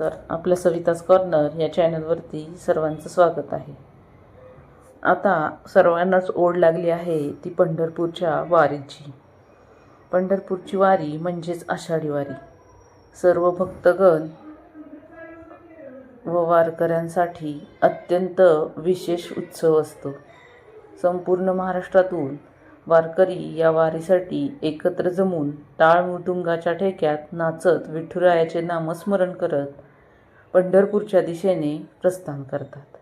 तर आपल्या सविताज कॉर्नर या चॅनलवरती सर्वांचं स्वागत आहे. आता सर्वांनाच ओढ लागली आहे ती पंढरपूरच्या वारीची. पंढरपूरची वारी म्हणजेच आषाढी वारी. सर्व भक्तगण व वारकऱ्यांसाठी अत्यंत विशेष उत्सव असतो. संपूर्ण महाराष्ट्रातून वारकरी या वारीसाठी एकत्र जमून टाळ मृदुंगाच्या ठेक्यात नाचत विठुरायाचे नामस्मरण करत पंढरपूरच्या दिशेने प्रस्थान करतात.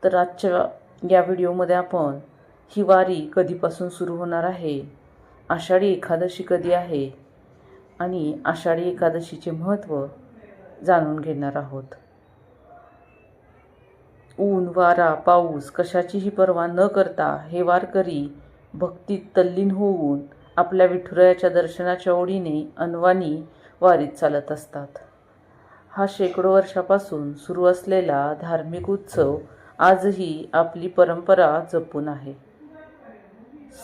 तर आजच्या या व्हिडिओमध्ये आपण ही वारी कधीपासून सुरू होणार आहे, आषाढी एकादशी कधी आहे आणि आषाढी एकादशीचे महत्त्व जाणून घेणार आहोत. ऊन, वारा, पाऊस कशाचीही पर्वा न करता हे वारकरी भक्तीत तल्लीन होऊन आपल्या विठुरायाच्या दर्शनाच्या ओढीने अनवाणी वारीत चालत असतात. हा शेकडो वर्षापासून सुरू असलेला धार्मिक उत्सव आजही आपली परंपरा जपून आहे.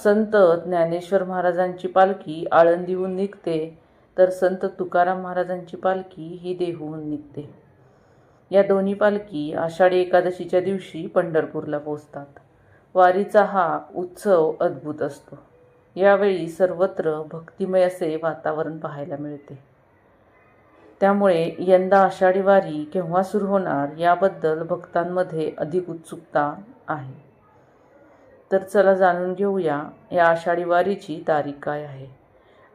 संत ज्ञानेश्वर महाराजांची पालखी आळंदीहून निघते, तर संत तुकाराम महाराजांची पालखी ही देहूहून निघते. या दोन्ही पालखी आषाढी एकादशीच्या दिवशी पंढरपूरला पोहोचतात. वारीचा हा उत्सव अद्भुत असतो. यावेळी सर्वत्र भक्तिमय असे वातावरण पाहायला मिळते. त्यामुळे यंदा आषाढी वारी केव्हा सुरू होणार याबद्दल भक्तांमध्ये अधिक उत्सुकता आहे. तर चला जाणून घेऊया या आषाढी वारीची तारीख काय आहे.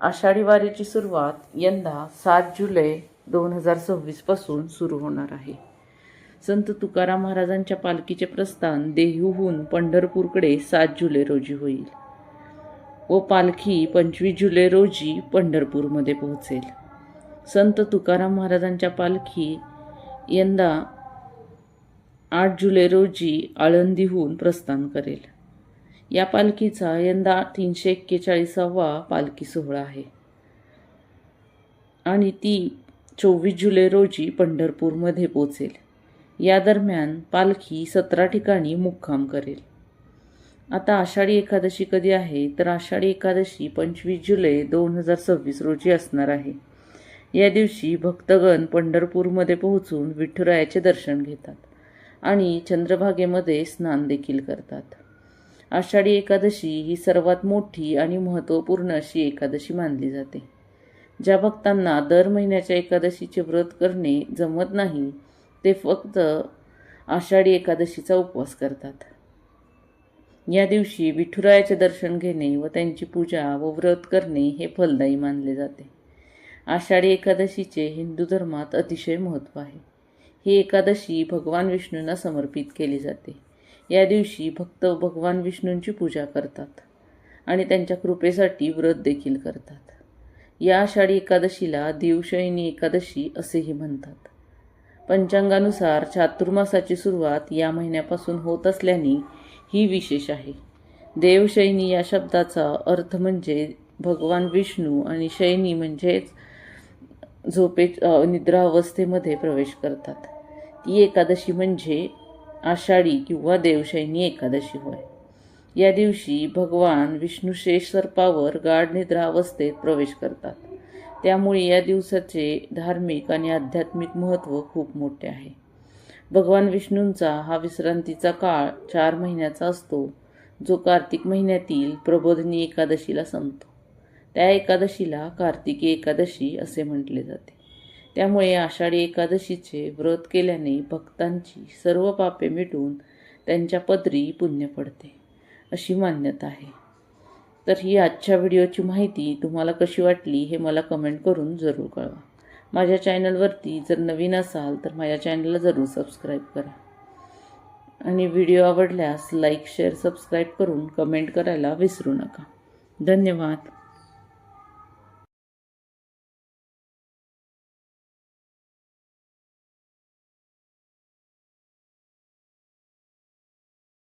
आषाढी वारीची सुरुवात यंदा 7 जुलै 2026 पासून सुरू होणार आहे. संत तुकाराम महाराजांच्या पालखीचे प्रस्थान देहूहून पंढरपूरकडे 7 जुलै रोजी होईल व पालखी 25 जुलै रोजी पंढरपूरमध्ये पोहोचेल. संत तुकाराम महाराजांच्या पालखी यंदा 8 जुलै रोजी आळंदीहून प्रस्थान करेल. या पालखीचा यंदा 341वा पालखी सोहळा आहे आणि ती 24 जुलै रोजी पंढरपूरमध्ये पोहोचेल. या दरम्यान पालखी 17 ठिकाणी मुक्काम करेल. आता आषाढी एकादशी कधी आहे, तर आषाढी एकादशी 25 जुलै 2026 रोजी असणार आहे. या दिवशी भक्तगण पंढरपूरमध्ये पोहोचून विठुरायाचे दर्शन घेतात आणि चंद्रभागेमध्ये स्नान देखील करतात. आषाढी एकादशी ही सर्वात मोठी आणि महत्त्वपूर्ण अशी एकादशी मानली जाते. ज्या भक्तांना दर महिन्याच्या एकादशीचे व्रत करणे जमत नाही, ते फक्त आषाढी एकादशीचा उपवास करतात. या दिवशी विठुरायाचे दर्शन घेणे व त्यांची पूजा व व्रत करणे हे फलदायी मानले जाते. आषाढी एकादशीचे हिंदू धर्मात अतिशय महत्त्व आहे. ही एकादशी भगवान विष्णूंना समर्पित केली जाते. या दिवशी भक्त भगवान विष्णूंची पूजा करतात आणि त्यांच्या कृपेसाठी व्रत देखील करतात. या आषाढी एकादशीला देवशयनी एकादशी असेही म्हणतात. पंचांगानुसार चातुर्मासाची सुरुवात या महिन्यापासून होत असल्याने ही विशेष आहे. देवशयनी या शब्दाचा अर्थ म्हणजे भगवान विष्णू आणि शयनी म्हणजेच निद्रा अवस्थेमध्ये प्रवेश करतात. ती एकादशी म्हणजे आषाढी किंवा देवशयनी एकादशी होय. या दिवशी भगवान विष्णू शेष सर्पावर गाढ निद्रा अवस्थेत प्रवेश करतात. त्यामुळे या दिवसाचे धार्मिक आणि आध्यात्मिक महत्त्व खूप मोठे आहे. भगवान विष्णूंचा हा विश्रांतीचा काळ 4 महिन्याचा असतो, जो कार्तिक महिन्यातील प्रबोधिनी एकादशीला संपतो. त्या एकादशीला कार्तिकी एकादशी असे म्हटले जाते. त्यामुळे आषाढी एकादशीचे व्रत केल्याने भक्तांची सर्व पापे मिटून त्यांच्या पदरी पुण्य पडते अशी मान्यता आहे. तर ही आजच्या व्हिडिओची माहिती तुम्हाला कशी वाटली हे मला कमेंट करून जरूर कळवा. माझ्या चॅनलवरती जर नवीन असाल तर माझ्या चॅनलला जरूर सबस्क्राईब करा आणि व्हिडिओ आवडल्यास लाईक, शेअर, सबस्क्राईब करून कमेंट करायला विसरू नका. धन्यवाद.